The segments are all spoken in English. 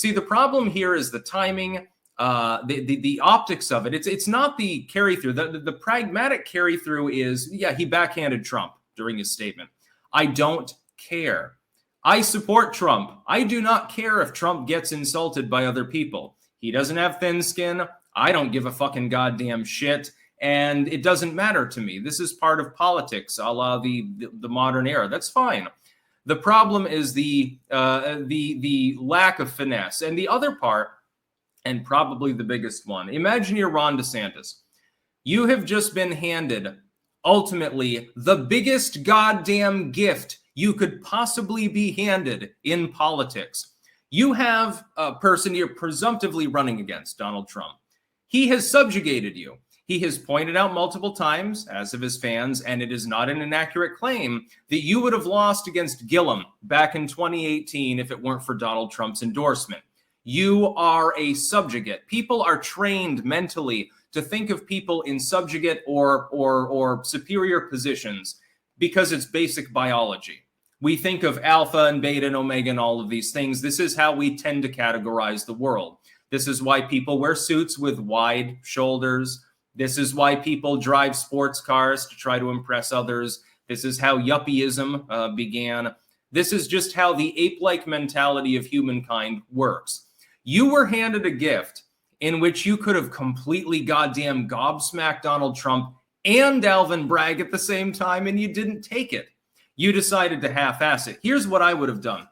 See, the problem here is the timing, the optics of it. It's not the carry through. The pragmatic carry through is, yeah, he backhanded Trump during his statement. I don't care. I support Trump. I do not care if Trump gets insulted by other people. He doesn't have thin skin. I don't give a fucking goddamn shit. And it doesn't matter to me. This is part of politics, a la the modern era. That's fine. The problem is the lack of finesse. And the other part, and probably the biggest one, imagine you're Ron DeSantis. You have just been handed, ultimately, the biggest goddamn gift you could possibly be handed in politics. You have a person you're presumptively running against, Donald Trump. He has subjugated you. He has pointed out multiple times, as have his fans, and it is not an inaccurate claim, that you would have lost against Gillum back in 2018 if it weren't for Donald Trump's endorsement. You are a subjugate. People are trained mentally to think of people in subjugate or superior positions because it's basic biology. We think of alpha and beta and omega and all of these things. This is how we tend to categorize the world. This is why people wear suits with wide shoulders. This is why people drive sports cars to try to impress others. This is how yuppieism began. This is just how the ape-like mentality of humankind works. You were handed a gift in which you could have completely goddamn gobsmacked Donald Trump and Alvin Bragg at the same time, and you didn't take it. You decided to half-ass it. Here's what I would have done.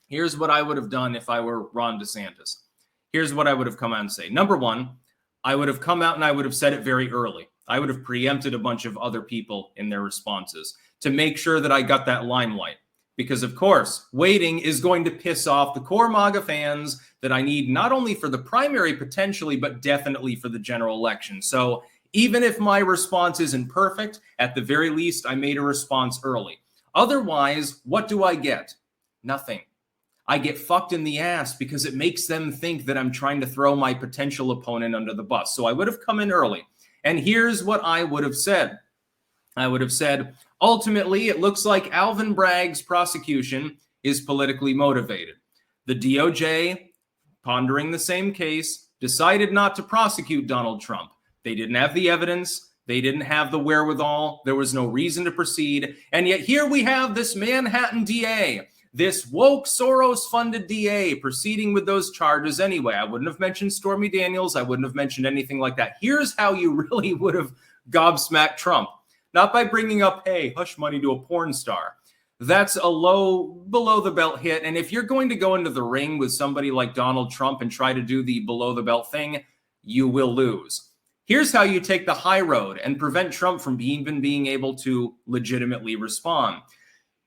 Here's what I would have done if I were Ron DeSantis. Here's what I would have come out and say. Number one, I would have come out and I would have said it very early. I would have preempted a bunch of other people in their responses to make sure that I got that limelight. Because, of course, waiting is going to piss off the core MAGA fans that I need not only for the primary potentially, but definitely for the general election. So even if my response isn't perfect, at the very least, I made a response early. Otherwise, what do I get? Nothing. I get fucked in the ass because it makes them think that I'm trying to throw my potential opponent under the bus. So I would have come in early. And here's what I would have said. I would have said, ultimately, it looks like Alvin Bragg's prosecution is politically motivated. The DOJ, pondering the same case, decided not to prosecute Donald Trump. They didn't have the evidence. They didn't have the wherewithal. There was no reason to proceed. And yet here we have this Manhattan DA, this woke Soros-funded DA proceeding with those charges anyway. I wouldn't have mentioned Stormy Daniels. I wouldn't have mentioned anything like that. Here's how you really would have gobsmacked Trump. Not by bringing up, hey, hush money to a porn star. That's a low, below-the-belt hit. And if you're going to go into the ring with somebody like Donald Trump and try to do the below-the-belt thing, you will lose. Here's how you take the high road and prevent Trump from even being able to legitimately respond.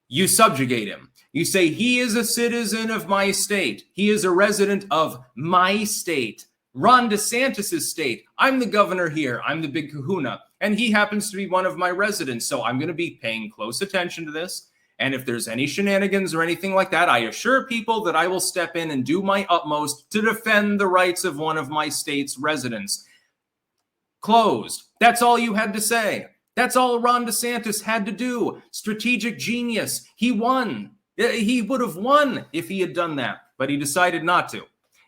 You subjugate him. You say, he is a citizen of my state. He is a resident of my state. Ron DeSantis' state. I'm the governor here. I'm the big kahuna. And he happens to be one of my residents. So I'm going to be paying close attention to this. And if there's any shenanigans or anything like that, I assure people that I will step in and do my utmost to defend the rights of one of my state's residents. Closed. That's all you had to say. That's all Ron DeSantis had to do. Strategic genius. He won. He would have won if he had done that, but he decided not to.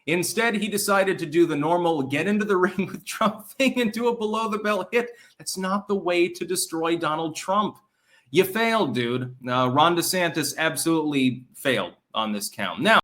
Instead, he decided to do the normal get into the ring with Trump thing and do a below-the-belt hit. That's not the way to destroy Donald Trump. You failed, dude. Ron DeSantis absolutely failed on this count. Now,